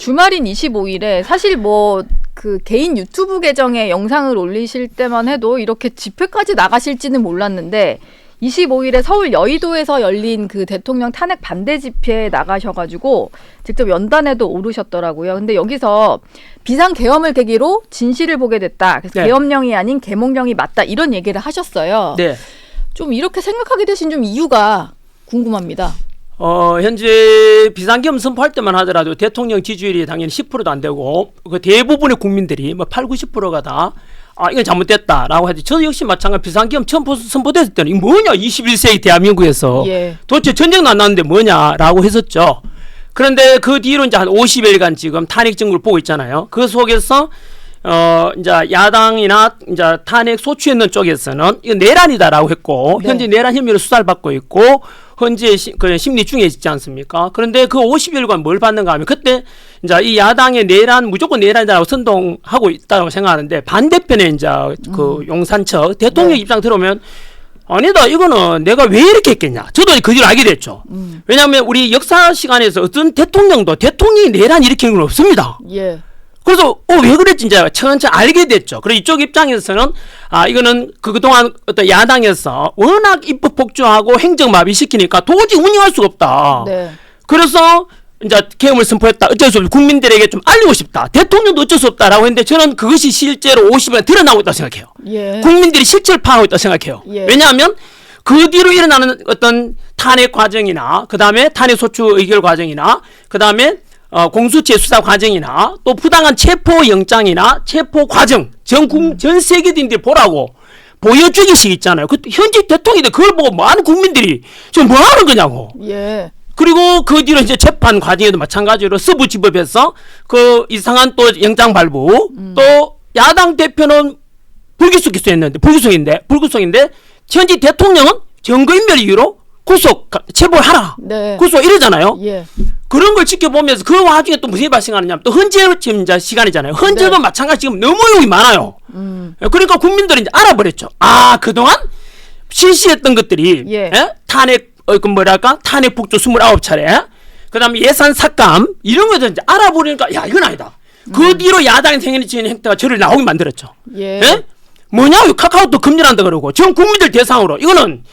주말인 25일에 사실 뭐 그 개인 유튜브 계정에 영상을 올리실 때만 해도 이렇게 집회까지 나가실지는 몰랐는데 25일에 서울 여의도에서 열린 그 대통령 탄핵 반대 집회에 나가셔가지고 직접 연단에도 오르셨더라고요. 근데 여기서 비상계엄을 계기로 진실을 보게 됐다. 그래서 네. 계엄령이 아닌 계몽령이 맞다. 이런 얘기를 하셨어요. 네. 좀 이렇게 생각하게 되신 좀 이유가 궁금합니다. 현재 비상계엄 선포할 때만 하더라도 대통령 지지율이 당연히 10%도 안 되고 그 대부분의 국민들이 뭐 8, 90%가 다 이건 잘못됐다라고 하지. 저도 역시 마찬가지 비상계엄 처음 선포됐을 때는 이게 뭐냐 21세기 대한민국에서 예. 도대체 전쟁도 안 났는데 뭐냐라고 했었죠. 그런데 그 뒤로 이제 한 50일간 지금 탄핵 정국을 보고 있잖아요. 그 속에서 이제 야당이나 이제 탄핵 소추했는 쪽에서는 이거 내란이다라고 했고 네. 현재 내란 혐의로 수사를 받고 있고 현재 그 심리 중에 있지 않습니까? 그런데 그 50일간 뭘 받는가 하면 그때 이제 이 야당의 내란 무조건 내란이라고 선동하고 있다고 생각하는데 반대편에 이제 그 용산처 대통령 네. 입장 들어오면 아니다 이거는 내가 왜 이렇게 했겠냐. 저도 그 뒤로 알게 됐죠. 왜냐하면 우리 역사 시간에서 어떤 대통령도 대통령이 내란 일으키는 건 없습니다. 예. 그래서 왜 그랬지 이제 천천히 알게 됐죠. 그리고 이쪽 입장에서는 이거는 그동안 어떤 야당에서 워낙 입법 폭주하고 행정 마비시키니까 도저히 운영할 수가 없다. 네. 그래서 이제 계엄을 선포했다. 어쩔 수 없이 국민들에게 좀 알리고 싶다. 대통령도 어쩔 수 없다라고 했는데 저는 그것이 실제로 50일 드러나고 있다고 생각해요. 예. 국민들이 실체를 파악하고 있다고 생각해요. 예. 왜냐하면 그 뒤로 일어나는 어떤 탄핵 과정이나 그 다음에 탄핵 소추 의결 과정이나 그 다음에 공수처 수사 과정이나 또 부당한 체포 영장이나 체포 과정 전 세계인들이 보라고 보여주기식 있잖아요. 그 현직 대통령인데 그걸 보고 많은 국민들이 지금 뭐 하는 거냐고. 예. 그리고 그 뒤로 이제 재판 과정에도 마찬가지로 서부지법에서 그 이상한 또 영장 발부 또 야당 대표는 불기소 기소했는데 불구속인데 현직 대통령은 증거인멸 이유로 구속 체포하라. 네. 구속 이러잖아요. 예. 그런 걸 지켜보면서 그 와중에 또 무슨 일이 발생하느냐 또 헌재 지금 이제 시간이잖아요. 헌재도 네. 마찬가지 지금 너무 욕이 많아요. 그러니까 국민들이 이제 알아버렸죠. 그동안 실시했던 것들이 예. 탄핵 탄핵 북조 29차례 그다음에 예산 삭감 이런 것들 이제 알아보니까 야 이건 아니다. 그 뒤로 야당이 행위지은 행태가 저를 나오게 만들었죠. 예. 뭐냐 카카오톡 금지한다 그러고 전 국민들 대상으로 이거는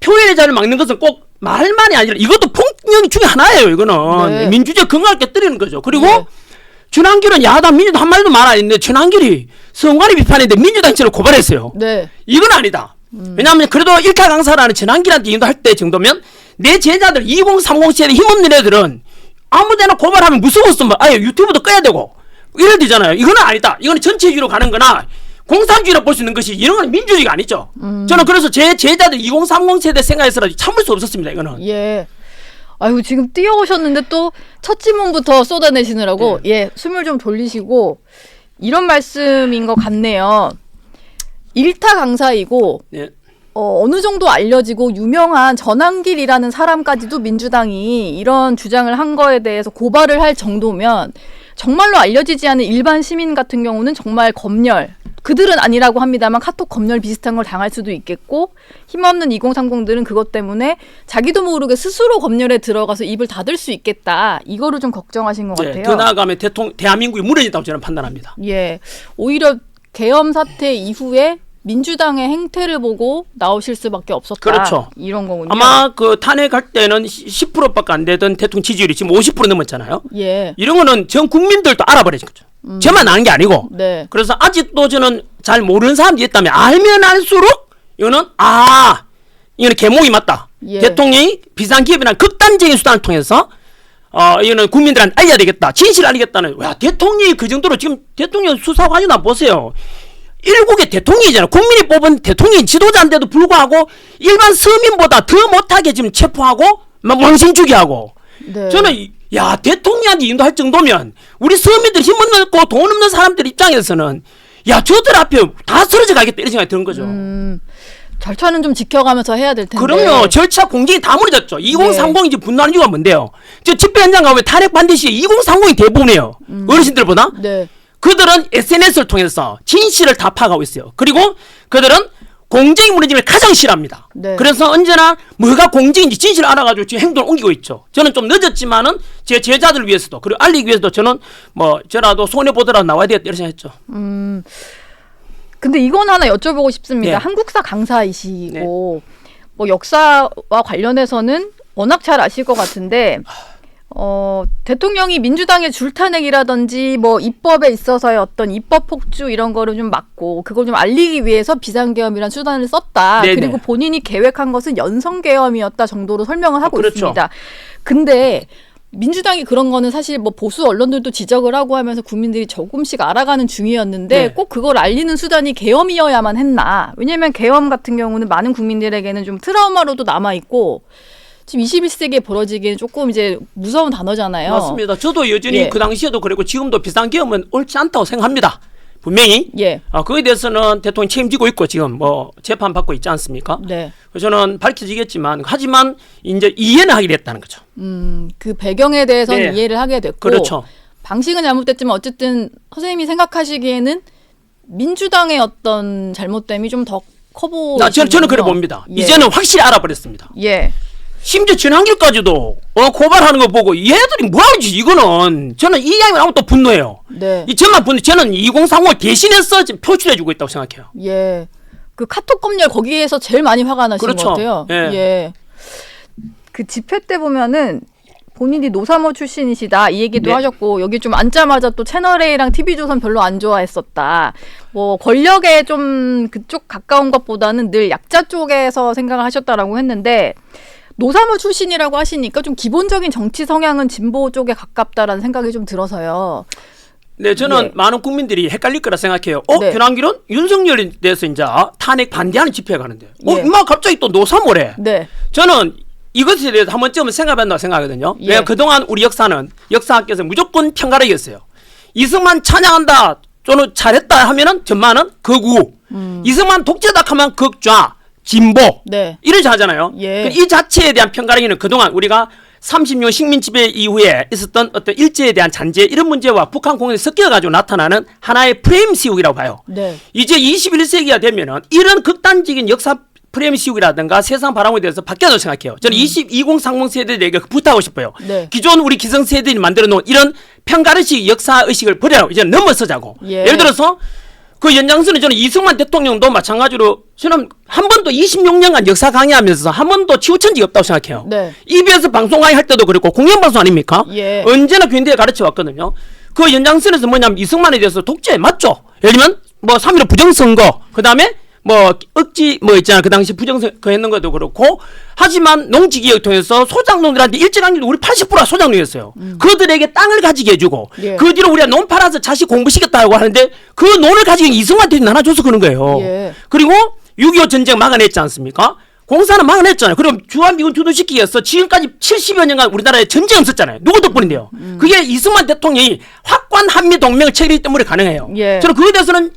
표현의 자유를 막는 것은 꼭 말만이 아니라 이것도 폭력 중에 하나예요. 이거는 네. 민주주의 건강을 깨뜨리는 거죠. 그리고 네. 준한길은 야당 민주당 한 말도 말 안 했는데 준한길이 선관위 비판했는데 민주당 측을 고발했어요. 네. 이건 아니다. 왜냐하면 그래도 일타 강사라는 전한길한테 인도할 때 정도면 내 제자들 2030 세대 힘없는 애들은 아무데나 고발하면 무서웠으면 아예 유튜브도 꺼야 되고 이래야 되잖아요. 이거는 아니다. 이거는 전체주의로 가는 거나 공산주의로 볼 수 있는 것이 이런 건 민주주의가 아니죠. 저는 그래서 제 제자들 2030 세대 생각해서라도 참을 수 없었습니다. 이거는. 예. 아이고 지금 뛰어오셨는데 또 첫 질문부터 쏟아내시느라고 예 숨을 좀 돌리시고 이런 말씀인 것 같네요. 일타 강사이고 네. 어느 정도 알려지고 유명한 전한길이라는 사람까지도 민주당이 이런 주장을 한 거에 대해서 고발을 할 정도면 정말로 알려지지 않은 일반 시민 같은 경우는 정말 검열 그들은 아니라고 합니다만 카톡 검열 비슷한 걸 당할 수도 있겠고 힘없는 2030들은 그것 때문에 자기도 모르게 스스로 검열에 들어가서 입을 닫을 수 있겠다. 이거를 좀 걱정하신 것 같아요. 더 나아가면 대한민국이 무너진다고 저는 판단합니다. 예, 오히려 계엄 사태 이후에 민주당의 행태를 보고 나오실 수밖에 없었다. 그렇죠. 이런 거군요. 아마 그 탄핵할 때는 10%밖에 안 되던 대통령 지지율이 지금 50% 넘었잖아요. 예. 이런 거는 전 국민들도 알아버린 거죠. 저만 아는 게 아니고. 네. 그래서 아직도 저는 잘 모르는 사람들이 있다면 알면 알수록 이거는 이거는 계몽이 맞다. 예. 대통령이 비상기업이나 극단적인 수단을 통해서 이거는 국민들한테 알려야 되겠다. 진실을 알리겠다는. 와, 대통령이 그 정도로 지금 대통령 수사 과정나 보세요. 일국의 대통령이잖아요. 국민이 뽑은 대통령 지도자인데도 불구하고 일반 서민보다 더 못하게 지금 체포하고 막 왕심주기 하고. 네. 저는 대통령한테 인도할 정도면 우리 서민들 힘없는 없고 돈 없는 사람들 입장에서는 저들 앞에 다 쓰러져 가겠다 이런 생각이 드는 거죠. 절차는 좀 지켜가면서 해야 될 텐데. 그럼요. 절차 공정이 다 무너졌죠. 2030이 이제 분노하는 이유가 뭔데요? 저 집회 현장 가면 탄핵 반대 시에 2030이 대부분이에요. 어르신들보다. 네. 그들은 SNS를 통해서 진실을 다 파악하고 있어요. 그리고 그들은 공정이 무너지는 걸 가장 싫어합니다. 네. 그래서 언제나 뭐가 공정인지 진실을 알아가지고 지금 행동을 옮기고 있죠. 저는 좀 늦었지만은 제 제자들을 위해서도 그리고 알리기 위해서도 저는 뭐 저라도 손해 보더라도 나와야 되겠다 이렇게 생각했죠. 근데 이건 하나 여쭤보고 싶습니다. 네. 한국사 강사이시고 뭐 역사와 관련해서는 워낙 잘 아실 것 같은데 대통령이 민주당의 줄타내기라든지 뭐 입법에 있어서의 어떤 입법 폭주 이런 거를 좀 막고 그걸 좀 알리기 위해서 비상계엄이라는 수단을 썼다. 네네. 그리고 본인이 계획한 것은 연성계엄이었다 정도로 설명을 하고 그렇죠. 있습니다. 근데 민주당이 그런 거는 사실 뭐 보수 언론들도 지적을 하고 하면서 국민들이 조금씩 알아가는 중이었는데 네. 꼭 그걸 알리는 수단이 계엄이어야만 했나. 왜냐하면 계엄 같은 경우는 많은 국민들에게는 좀 트라우마로도 남아있고 지금 21세기에 벌어지기엔 조금 이제 무서운 단어잖아요. 맞습니다. 저도 여전히 예. 그 당시에도 그랬고 지금도 비상계엄은 옳지 않다고 생각합니다. 분명히 예. 그거에 대해서는 대통령이 책임지고 있고 지금 뭐 재판 받고 있지 않습니까? 네. 그래서 저는 밝혀지겠지만 하지만 이제 이해는 하게 됐다는 거죠. 그 배경에 대해서는 네. 이해를 하게 됐고 그렇죠. 방식은 잘못됐지만 어쨌든 선생님이 생각하시기에는 민주당의 어떤 잘못됨이 좀 더 커 보이시군요. 저는 그래 봅니다. 예. 이제는 확실히 알아버렸습니다. 예. 심지어 전환길까지도 고발하는 거 보고 얘들이 뭐하지 이거는 저는 이 이야기만 하면 또 분노해요. 네. 이 저만 분노. 저는 2030을 대신해서 지금 표출해주고 있다고 생각해요. 예. 그 카톡 검열 거기에서 제일 많이 화가 나신 그렇죠. 것 같아요. 예. 예. 그 집회 때 보면은 본인이 노사모 출신이시다 이 얘기도 네. 하셨고 여기 좀 앉자마자 또 채널A랑 TV조선 별로 안 좋아했었다. 뭐 권력에 좀 그쪽 가까운 것보다는 늘 약자 쪽에서 생각을 하셨다라고 했는데 노사모 출신이라고 하시니까 좀 기본적인 정치 성향은 진보 쪽에 가깝다라는 생각이 좀 들어서요. 네, 저는 예. 많은 국민들이 헷갈릴 거라 생각해요. 네. 변환길은 윤석열에 대해서 이제 탄핵 반대하는 집회에 가는데, 예. 임마 갑자기 또 노사모래. 네. 저는 이것에 대해서 한 번쯤은 생각해본다고 생각하거든요. 예. 왜냐하면 그동안 우리 역사학계에서 무조건 편가르기였어요. 이승만 찬양한다, 저는 잘했다 하면은 전만은 극우, 이승만 독재다 하면 극좌, 진보, 네. 이렇게 하잖아요. 예. 이 자체에 대한 평가르기는 그동안 우리가 30년 식민 지배 이후에 있었던 어떤 일제에 대한 잔재 이런 문제와 북한 공연이 섞여가지고 나타나는 하나의 프레임 시국이라고 봐요. 네. 이제 21세기가 되면은 이런 극단적인 역사 프레임 시국이라든가 세상 바람에 대해서 바뀌어야 생각해요. 저는 2030 세대들에게 부탁하고 싶어요. 네. 기존 우리 기성세대들이 만들어 놓은 이런 편가르식 역사의식을 버리라고 이제 넘어서자고. 예. 예를 들어서 그 연장선에 저는 이승만 대통령도 마찬가지로 저는 한 번도 26년간 역사 강의하면서 한 번도 치우친 적이 없다고 생각해요. 네. EBS 방송 강의할 때도 그렇고 공영방송 아닙니까? 예. 언제나 근대에 가르쳐 왔거든요. 그 연장선에서 뭐냐면 이승만에 대해서 독재 맞죠? 예를 들면 뭐 3.15 부정선거 그 다음에 뭐 억지 뭐 있잖아 그 당시 부정선거 했는 것도 그렇고 하지만 농지개혁 통해서 소장농들한테 일제강점기 우리 80%가 소장농이었어요. 그들에게 땅을 가지게 해주고 예. 그 뒤로 우리가 논 팔아서 자식 공부시켰다고 하는데 그 논을 가지고 이승만한테 나눠줘서 그런 거예요. 예. 그리고 6.25 전쟁 막아냈지 않습니까? 공사는 막아냈잖아요. 그럼 주한미군 주둔시키기 위해서 지금까지 70여 년간 우리나라에 전쟁 없었잖아요. 누구 덕분인데요? 그게 이승만 대통령이 확고한 한미동맹을 체결했기 때문에 가능해요. 예. 저는 그에 대해서는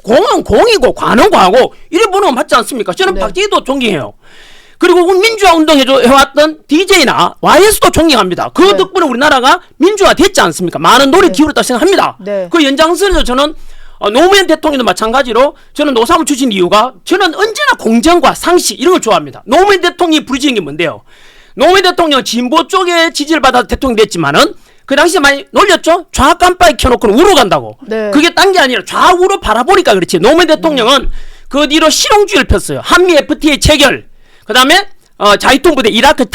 공은 공이고 관은 과고 이래 보는 건 맞지 않습니까? 저는 네. 박정희도 존경해요. 그리고 민주화 운동 해왔던 DJ나 YS도 존경합니다. 그 네. 덕분에 우리나라가 민주화 됐지 않습니까? 많은 노력 네. 기울였다고 생각합니다. 네. 그 연장선에서 저는 노무현 대통령도 마찬가지로 저는 노사모 출신 이유가 저는 언제나 공정과 상식 이런 걸 좋아합니다. 노무현 대통령이 부르짖은 게 뭔데요? 노무현 대통령 진보 쪽에 지지를 받아서 대통령 됐지만은 그 당시에 많이 놀렸죠? 좌 깜빡이 켜놓고는 우로 간다고. 네. 그게 딴 게 아니라 좌우로 바라보니까 그렇지. 노무현 대통령은 그 뒤로 실용주의를 폈어요. 한미 FTA 체결. 그 다음에 자위통부대 이라크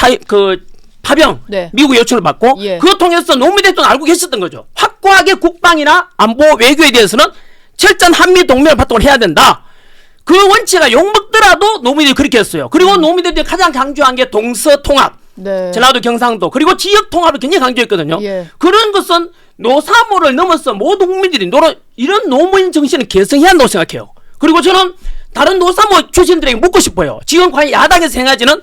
파병 네. 미국 요청을 받고 예. 그거 통해서 노무현 대통령 알고 계셨던 거죠. 확고하게 국방이나 안보 외교에 대해서는 철저한 한미 동맹을 발동을 해야 된다. 그 원칙가 욕먹더라도 노무현이 그렇게 했어요. 그리고 노무현 대통령이 가장 강조한 게 동서통합. 네. 전라도 경상도 그리고 지역 통합을 굉장히 강조했거든요. 예. 그런 것은 노사모를 넘어서 모든 국민들이 이런 노무현 정신을 개성해야 한다고 생각해요. 그리고 저는 다른 노사모 출신들에게 묻고 싶어요. 지금 과연 야당에서 행하지는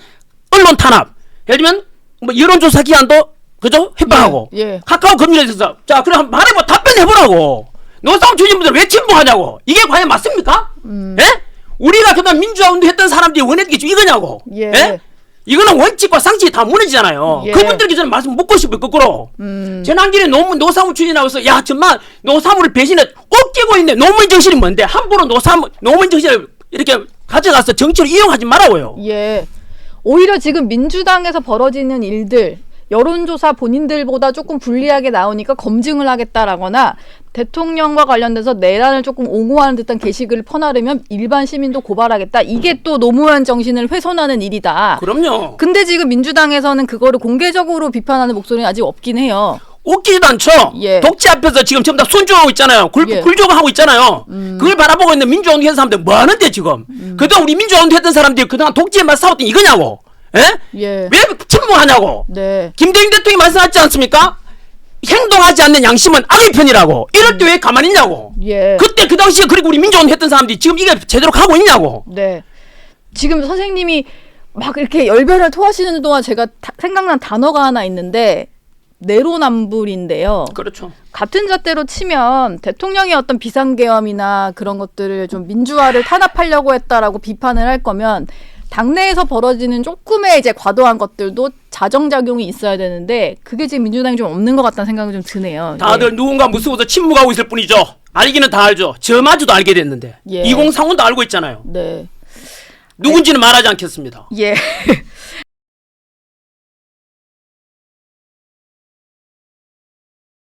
언론 탄압, 예를 들면 뭐 여론조사 기관도 그죠 협박하고 예, 예. 카카오 검열에서 자 그럼 말해보 답변해보라고. 노사모 출신분들 왜 침묵하냐고. 이게 과연 맞습니까? 예? 우리가 그다음 민주화 운동했던 사람들이 원했던 게 지금 이거냐고. 예. 예? 이거는 원칙과 상식이 다 무너지잖아요. 예. 그분들께 저는 말씀 묻고 싶어요. 거꾸로. 전환길에 노사모 출신이라고 해서 야 정말 노사모를 배신해 웃기고 있네. 노무현 정신이 뭔데 함부로 노무현 정신을 이렇게 가져가서 정치를 이용하지 말라고요. 예. 오히려 지금 민주당에서 벌어지는 일들, 여론조사 본인들보다 조금 불리하게 나오니까 검증을 하겠다라거나 대통령과 관련돼서 내란을 조금 옹호하는 듯한 게시글을 퍼나르면 일반 시민도 고발하겠다. 이게 또 노무현 정신을 훼손하는 일이다. 그럼요. 근데 지금 민주당에서는 그거를 공개적으로 비판하는 목소리는 아직 없긴 해요. 웃기지도 않죠. 예. 독재 앞에서 지금 전부 다 순종하고 있잖아요. 예. 굴종하고 있잖아요. 그걸 바라보고 있는 민주화운동 했던 사람들 뭐 하는데 지금. 그동안 우리 민주화운동 했던 사람들이 그동안 독재에 맞서 싸웠던 이거냐고. 예? 예. 왜 침묵하냐고. 네. 김대중 대통령이 말씀하지 않습니까? 행동하지 않는 양심은 악의 편이라고. 이럴 때 왜 가만히 있냐고. 예. 그때 그 당시에 그리고 우리 민주화운동 했던 사람들이 지금 이게 제대로 가고 있냐고. 네. 지금 선생님이 막 이렇게 열변을 토하시는 동안 제가 생각난 단어가 하나 있는데 내로남불인데요. 그렇죠. 같은 잣대로 치면 대통령의 어떤 비상계엄이나 그런 것들을 좀 민주화를 탄압하려고 했다라고 비판을 할 거면 당내에서 벌어지는 조금의 이제 과도한 것들도 자정작용이 있어야 되는데 그게 지금 민주당이 좀 없는 것 같다는 생각이 좀 드네요. 다들 누군가 무서워서 침묵하고 있을 뿐이죠. 알기는 다 알죠. 저마저도 알게 됐는데. 예. 2030도 알고 있잖아요. 네. 누군지는 말하지 않겠습니다. 예.